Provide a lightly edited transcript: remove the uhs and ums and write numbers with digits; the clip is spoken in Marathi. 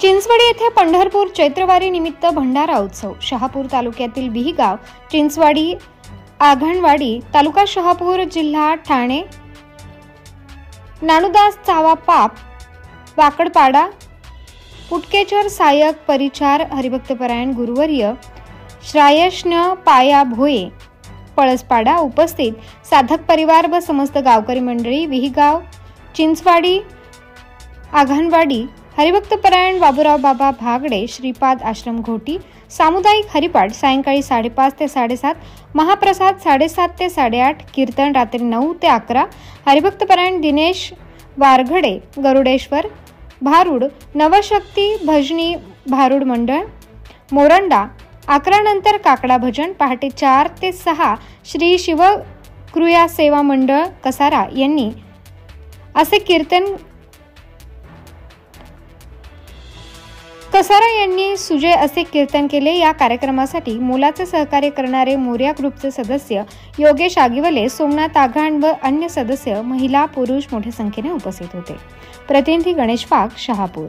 चिंचवडी येथे पंढरपूर चैत्रवारी निमित्त भंडारा उत्सव। शहापूर तालुक्यातील बिहीगाव, चिंचवाडी, आघणवाडी, तालुका शहापूर, जिल्हा ठाणे, नानुदास चावा पाप, वाकडपाडा, पुटकेचर सायक परिचार हरिभक्तपरायण गुरुवर्य श्रायष्ण पाया भोये, पळसपाडा उपस्थित साधक परिवार व समस्त गावकरी मंडळी, विहीगाव, चिंचवाडी, आघणवाडी, हरिभक्तपरायण बाबूराव बाबा भागडे, श्रीपाद आश्रम घोटी, सामुदायिक हरिपाठ सायंकाळी 5:30 ते 7:30, महाप्रसाद 7:30 ते 8:30, कीर्तन रात्री 9 ते 11, हरिभक्तपरायण दिनेश वारघडे, गरुडेश्वर, भारूड, नवशक्ती भजनी भारूड मंडळ, मोरंडा, 11 नंतर काकडा भजन, पहाटे 4 ते 6 श्री शिवकृया सेवा मंडळ कसारा यांनी असे कीर्तन कसारा यांनी सुजय असे कीर्तन केले। या कार्यक्रमासाठी मोलाचे सहकार्य करणारे मोर्या ग्रुपचे सदस्य योगेश आगिवले, सोमनाथ आघाण व अन्य सदस्य, महिला पुरुष मोठ्या संख्येने उपस्थित होते। प्रतिनिधी गणेश वाघ, शहापूर।